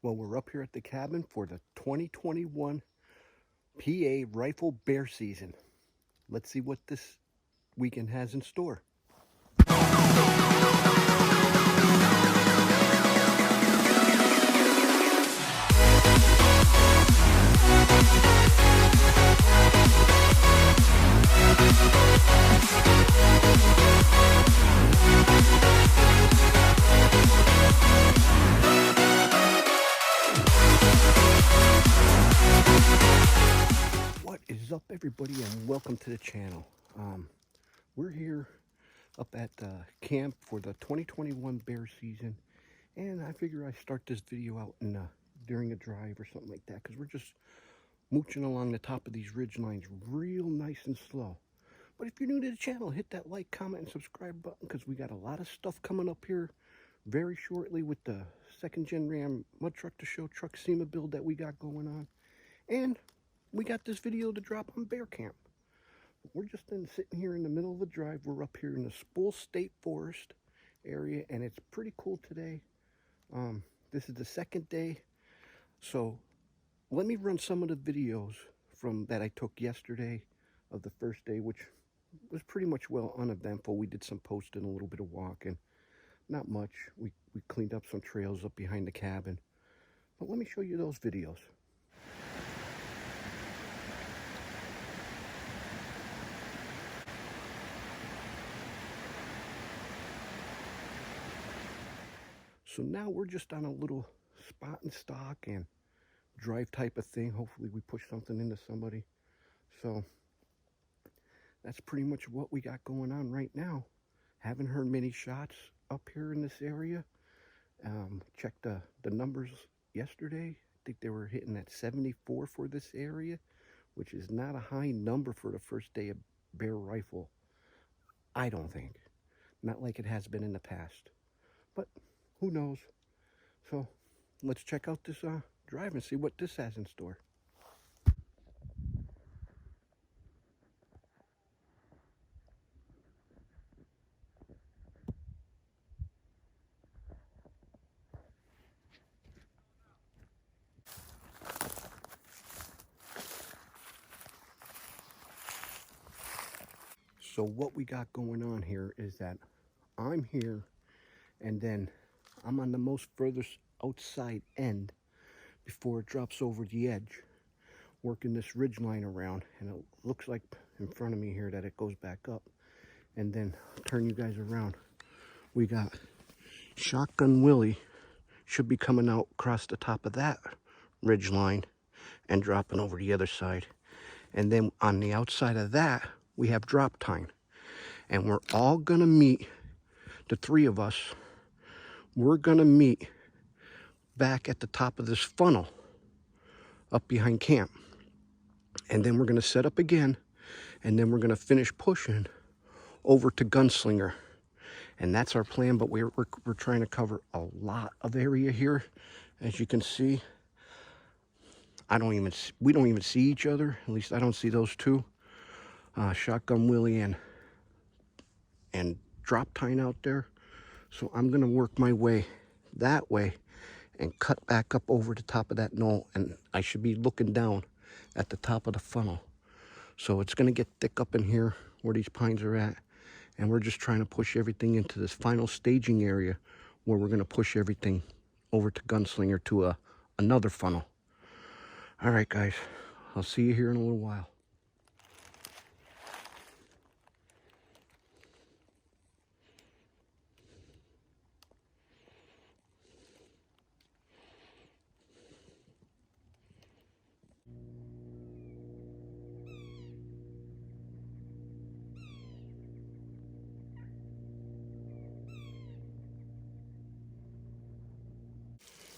Well, we're up here at the cabin for the 2021 PA rifle bear season. Let's see what this weekend has in store. What is up, everybody, and welcome to the channel. We're here up at camp for the 2021 bear season, and I figure I start this video out during a drive or something like that, because we're just mooching along the top of these ridge lines real nice and slow. But if you're new to the channel, hit that like, comment, and subscribe button, because we got a lot of stuff coming up here very shortly with the 2nd Gen Ram mud truck to show truck SEMA build that we got going on. And we got this video to drop on bear camp. We're just sitting here in the middle of the drive. We're up here in the Spool State Forest area, and it's pretty cool today. This is the second day, so let me run some of the videos from that I took yesterday of the first day, which was pretty much well uneventful. We did some posting, a little bit of walking, not much. We cleaned up some trails up behind the cabin, but let me show you those videos. So now we're just on a little spot and stock and drive type of thing. Hopefully we push something into somebody. So that's pretty much what we got going on right now. Haven't heard many shots up here in this area. Checked the numbers yesterday. I think they were hitting at 74 for this area, which is not a high number for the first day of bear rifle. I don't think. Not like it has been in the past. But who knows? So let's check out this drive and see what this has in store. So what we got going on here is that I'm here, and then I'm on the most furthest outside end before it drops over the edge, working this ridge line around, and it looks like in front of me here that it goes back up. And then I'll turn you guys around. We got Shotgun Willie should be coming out across the top of that ridge line and dropping over the other side. And then on the outside of that, we have drop tine. And we're all gonna meet, the three of us, we're gonna meet back at the top of this funnel up behind camp. And then we're gonna set up again, and then we're gonna finish pushing over to Gunslinger. And that's our plan, but we're trying to cover a lot of area here. As you can see, we don't even see each other. At least I don't see those two. Shotgun Willie and drop tine out there. So I'm gonna work my way that way and cut back up over the top of that knoll, and I should be looking down at the top of the funnel. So it's gonna get thick up in here where these pines are at, and we're just trying to push everything into this final staging area where we're gonna push everything over to Gunslinger to another funnel. All right, guys, I'll see you here in a little while.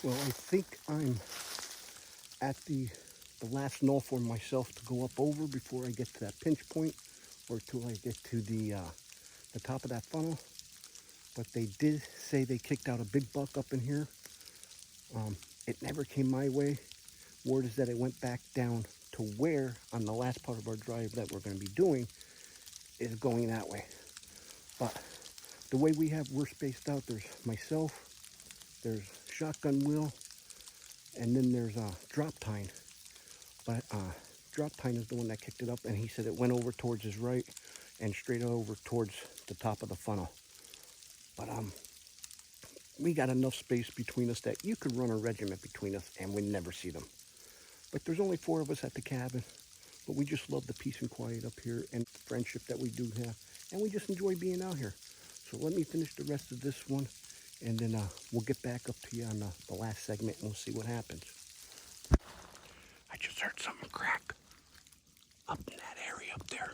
Well, I think I'm at the last knoll for myself to go up over before I get to that pinch point, or till I get to the top of that funnel. But they did say they kicked out a big buck up in here. It never came my way. Word is that it went back down to where, on the last part of our drive that we're going to be doing, is going that way. But the way we're spaced out, there's myself, there's Shotgun Will, And then there's drop tine. But drop tine is the one that kicked it up, and he said it went over towards his right and straight over towards the top of the funnel. But we got enough space between us that you could run a regiment between us and we'd never see them. But there's only 4 of us at the cabin, but we just love the peace and quiet up here and the friendship that we do have, and we just enjoy being out here. So let me finish the rest of this one, and then we'll get back up to you on the last segment, and we'll see what happens. I just heard something crack up in that area up there.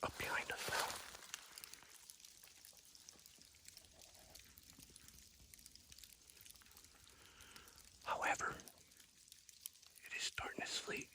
Up behind us now. However, it is starting to sleet.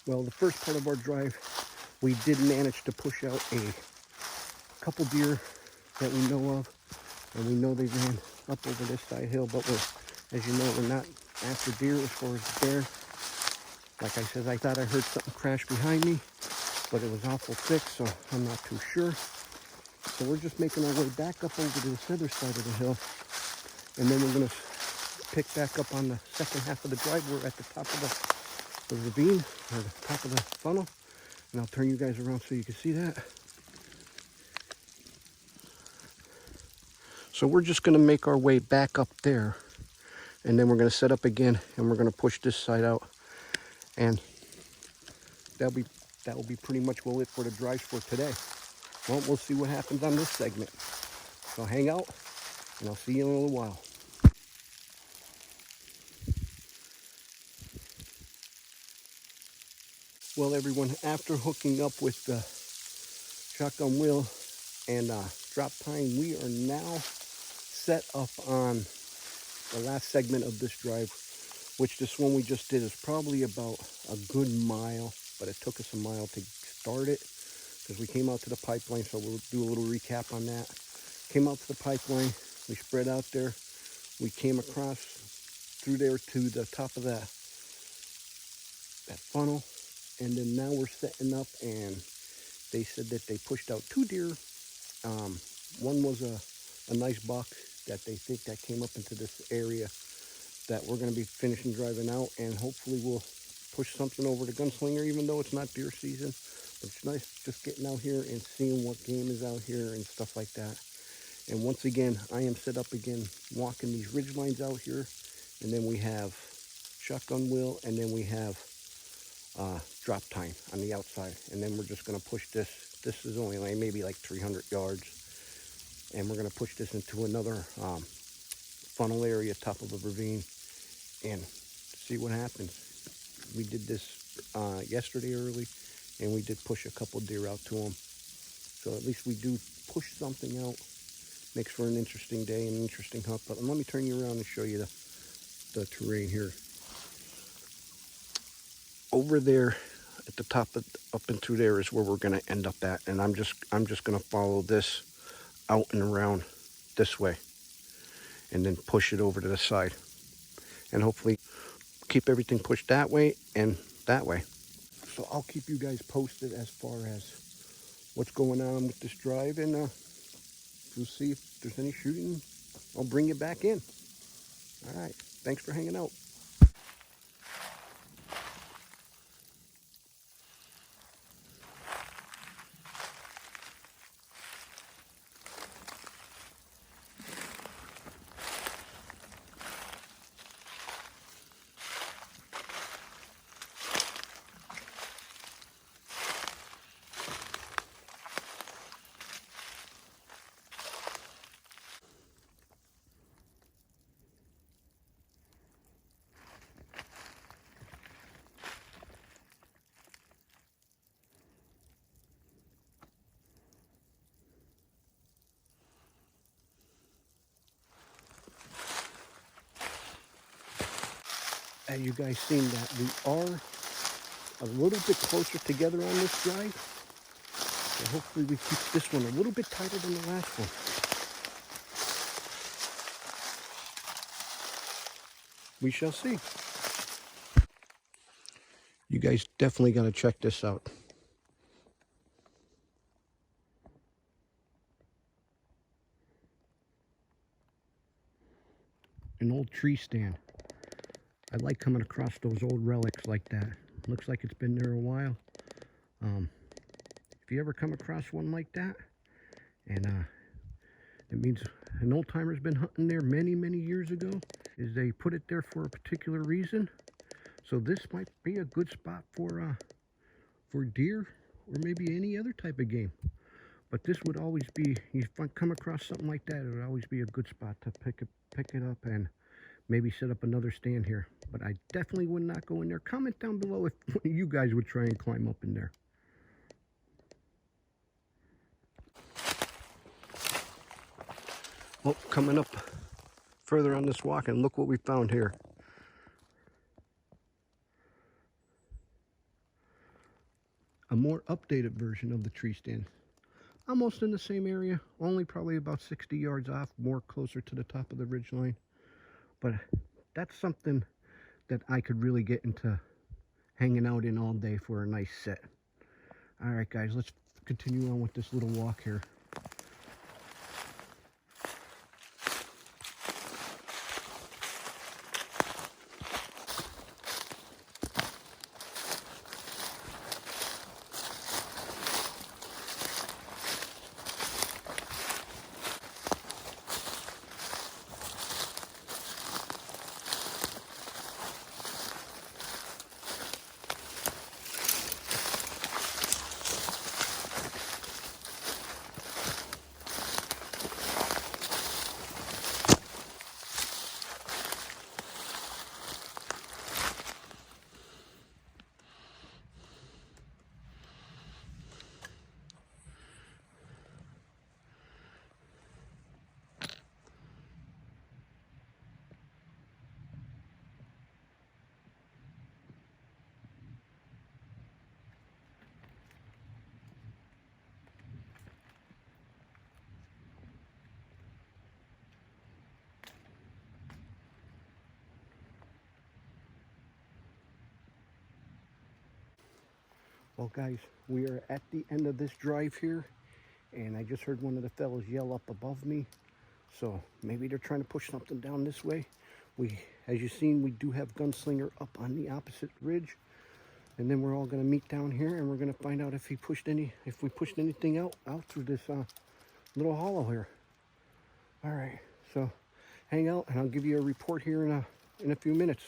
Well, the first part of our drive, we did manage to push out a couple deer that we know of, and we know they ran up over this side hill, but as you know, we're not after deer as far as the bear. Like I said, I thought I heard something crash behind me, but it was awful thick, so I'm not too sure. So we're just making our way back up over to this other side of the hill, and then we're going to pick back up on the second half of the drive. We're at the top of the ravine, or the top of the funnel, and I'll turn you guys around so you can see that. So we're just going to make our way back up there, and then we're going to set up again, and we're going to push this side out, and that will be pretty much it for the drives for today. Well, we'll see what happens on this segment. So hang out, and I'll see you in a little while. Well, everyone, after hooking up with the shotgun wheel and drop tine, we are now set up on the last segment of this drive, which this one we just did is probably about a good mile, but it took us a mile to start it because we came out to the pipeline. So we'll do a little recap on that. Came out to the pipeline, we spread out there, we came across through there to the top of that funnel, and then now we're setting up, and they said that they pushed out 2 deer. One was a nice buck that they think that came up into this area that we're going to be finishing driving out, and hopefully we'll push something over to Gunslinger, even though it's not deer season. But it's nice just getting out here and seeing what game is out here and stuff like that. And once again, I am set up again, walking these ridge lines out here, and then we have shotgun wheel, and then we have drop tine on the outside, and then we're just going to push this. This is only maybe like 300 yards, and we're going to push this into another funnel area, top of a ravine, and see what happens. We did this yesterday early, and we did push a couple deer out to them, so at least we do push something out. Makes for an interesting day and an interesting hunt. But let me turn you around and show you the terrain here. Over there at the top of, up and through there is where we're going to end up at, and I'm just going to follow this out and around this way, and then push it over to the side, and hopefully keep everything pushed that way and that way. So I'll keep you guys posted as far as what's going on with this drive, and we'll see if there's any shooting. I'll bring you back in. All right. Thanks for hanging out. As you guys seen that we are a little bit closer together on this drive. So hopefully we keep this one a little bit tighter than the last one. We shall see. You guys definitely got to check this out. An old tree stand. I like coming across those old relics like that. Looks like it's been there a while. If you ever come across one like that, and it means an old timer's been hunting there many, many years ago, is they put it there for a particular reason. So this might be a good spot for deer or maybe any other type of game. But this would always be, you come across something like that, it would always be a good spot to pick it up and maybe set up another stand here. But I definitely would not go in there. Comment down below if one of you guys would try and climb up in there. Well, coming up further on this walk, and look what we found here. A more updated version of the tree stand. Almost in the same area, only probably about 60 yards off, more closer to the top of the ridge line. But that's something that I could really get into hanging out in all day for a nice set. All right, guys, let's continue on with this little walk here. Well, guys, we are at the end of this drive here, and I just heard one of the fellows yell up above me. So maybe they're trying to push something down this way. As you've seen, we do have Gunslinger up on the opposite ridge, and then we're all going to meet down here, and we're going to find out if we pushed anything out through this little hollow here. All right, so hang out, and I'll give you a report here in a few minutes.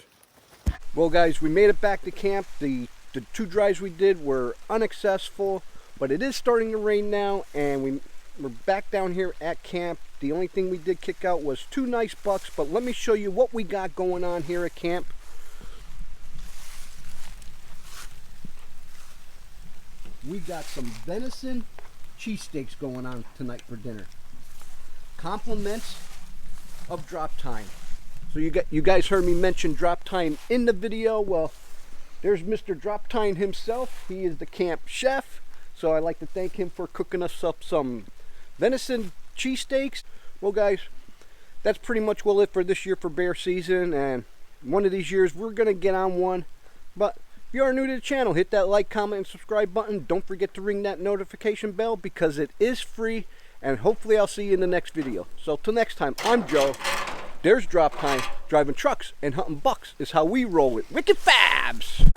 Well, guys, we made it back to camp. The 2 drives we did were unsuccessful, but it is starting to rain now, and we're back down here at camp. The only thing we did kick out was 2 nice bucks, but let me show you what we got going on here at camp. We got some venison cheesesteaks going on tonight for dinner. Compliments of drop time. So you guys heard me mention drop time in the video. Well, there's Mr. Drop Time himself. He is the camp chef. So I'd like to thank him for cooking us up some venison cheesesteaks. Well, guys, that's pretty much will it for this year for bear season. And one of these years, we're going to get on one. But If you are new to the channel, hit that like, comment, and subscribe button. Don't forget to ring that notification bell because it is free. And hopefully I'll see you in the next video. So till next time, I'm Joe. There's Drop Time. Driving trucks and hunting bucks is how we roll with Wicked Fabz.